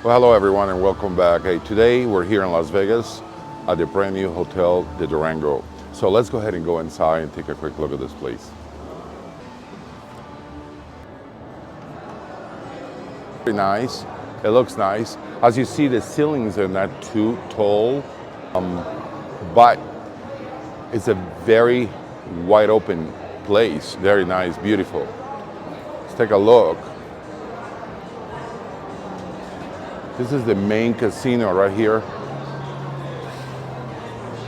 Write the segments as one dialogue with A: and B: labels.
A: Well, hello everyone and welcome back. Hey, today we're here in Las Vegas at the brand new Hotel de Durango. So let's go ahead and go inside and take a quick look at this place. Very nice. It looks nice. As you see, the ceilings are not too tall, but it's a very wide open place. Very nice, beautiful. Let's take a look. This is the main casino right here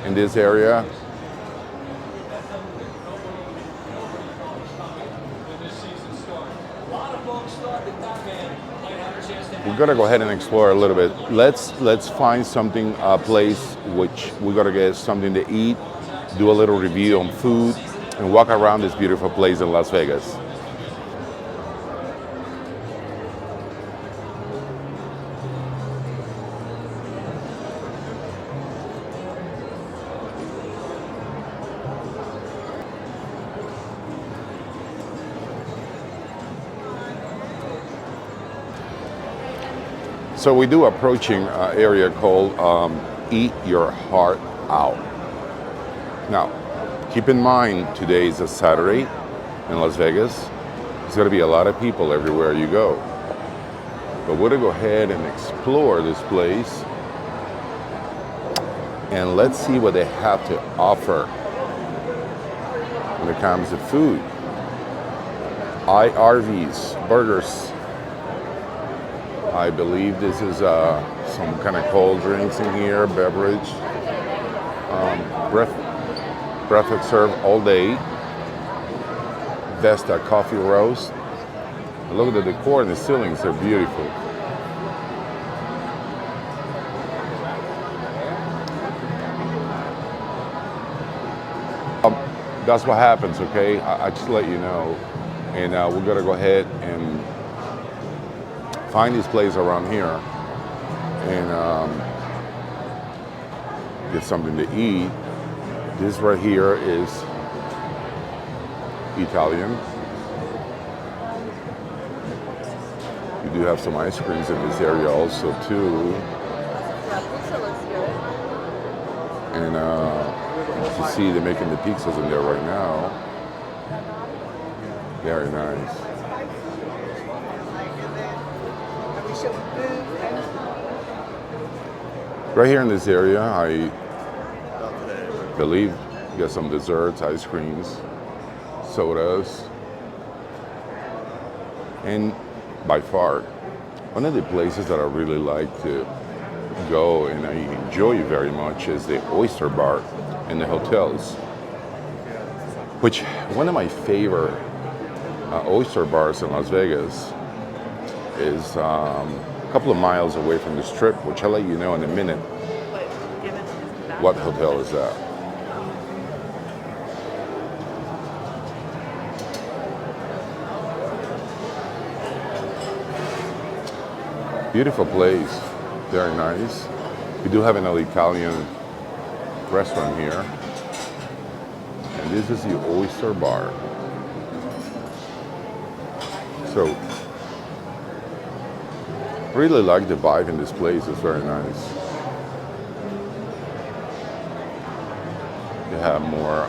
A: in this area. We're gonna go ahead and explore a little bit. Let's find something, a place which we're gonna get something to eat, do a little review on food, and walk around this beautiful place in Las Vegas. So we do approaching an area called Eat Your Heart Out. Now, keep in mind today is a Saturday in Las Vegas. There's going to be a lot of people everywhere you go. But we're going to go ahead and explore this place and let's see what they have to offer when it comes to food. IRVs, burgers. I believe this is some kind of cold drinks in here, beverage, breakfast served all day. Vesta coffee roast. Look at the decor and the ceilings are beautiful. That's what happens, okay? I just let you know. And we're gonna go ahead and find this place around here and get something to eat. This right here is Italian. You do have some ice creams in this area also too. And as you see, they're making the pizzas in there right now. Very nice. Right here in this area, I believe you got some desserts, ice creams, sodas, and by far, one of the places that I really like to go and I enjoy very much is the Oyster Bar in the hotels, which one of my favorite oyster bars in Las Vegas is a couple of miles away from the Strip, which I'll let you know in a minute what hotel is that. Beautiful place, very nice. We do have an Italian restaurant here, and this is the Oyster Bar. So, really like the vibe in this place. It's very nice. You have more.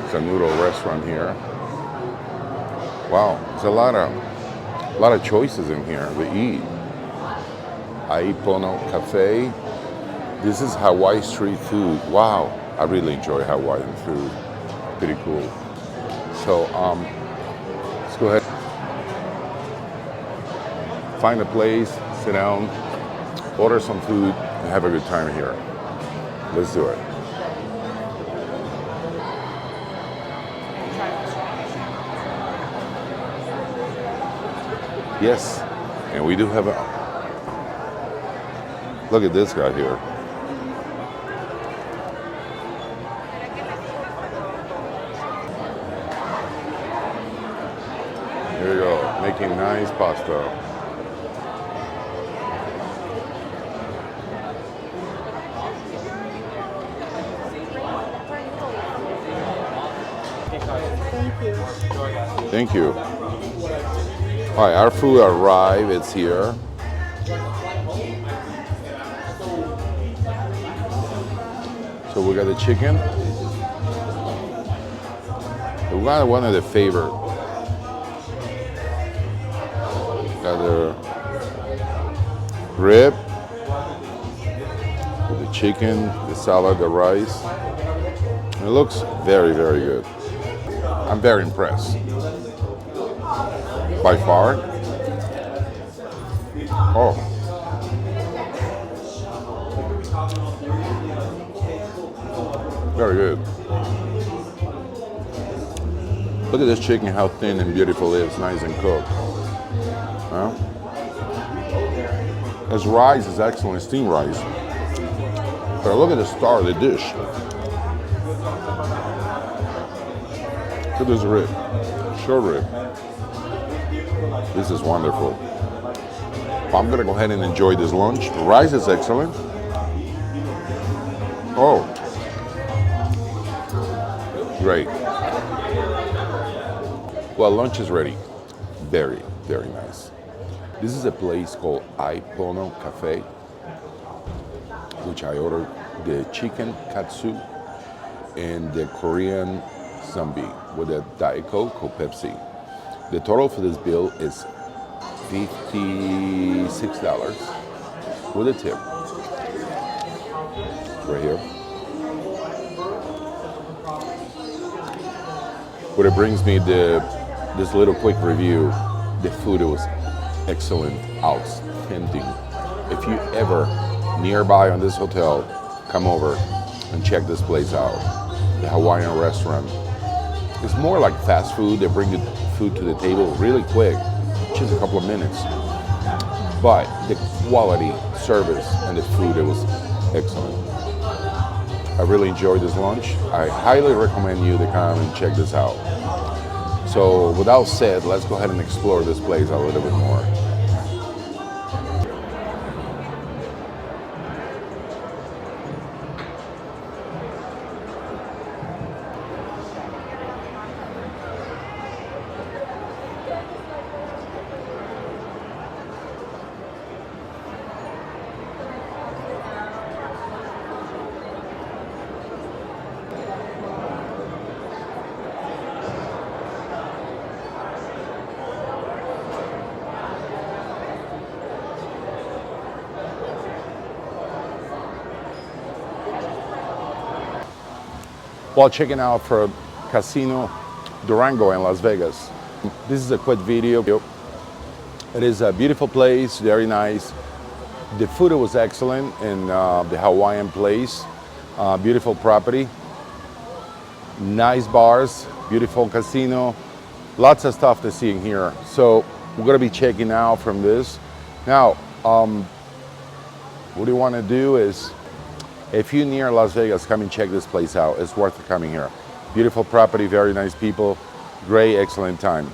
A: It's a noodle restaurant here. Wow, there's a lot of choices in here to eat. Aipono Cafe. This is Hawaii street food. Wow, I really enjoy Hawaiian food. Pretty cool. So let's go ahead. Find a place, sit down, order some food, and have a good time here. Let's do it. Yes, and we do have a, look at this guy here. Here we go, making nice pasta.
B: Thank you.
A: Thank you. All right, our food arrived. It's here. So we got the chicken. We got one of the favorite. Got the rib, the chicken, the salad, the rice. It looks very, very good. I'm very impressed. By far. Oh. Very good. Look at this chicken, how thin and beautiful it is, nice and cooked. Huh? This rice is excellent, steamed rice. But look at the star of the dish. Look at this rib, short rib. This is wonderful. I'm gonna go ahead and enjoy this lunch. The rice is excellent. Oh, great. Well, lunch is ready. Very, very nice. This is a place called Ippono Cafe, which I ordered the chicken katsu and the Korean zombie with a Diet Coke or Pepsi. The total for this bill is $56 with a tip. Right here. But it brings me this little quick review. The food was excellent, outstanding. If you ever nearby on this hotel, come over and check this place out. The Hawaiian restaurant. It's more like fast food. They bring the food to the table really quick, just a couple of minutes. But the quality, service, and the food, it was excellent. I really enjoyed this lunch. I highly recommend you to come and check this out. So without said, let's go ahead and explore this place a little bit more. While checking out for Casino Durango in Las Vegas. This is a quick video. It is a beautiful place, very nice. The food was excellent in the Hawaiian place. Beautiful property, nice bars, beautiful casino, lots of stuff to see in here. So we're gonna be checking out from this. Now, what you wanna do is, if you're near Las Vegas, come and check this place out. It's worth coming here. Beautiful property, very nice people, great, excellent time.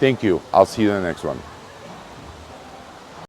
A: Thank you. I'll see you in the next one.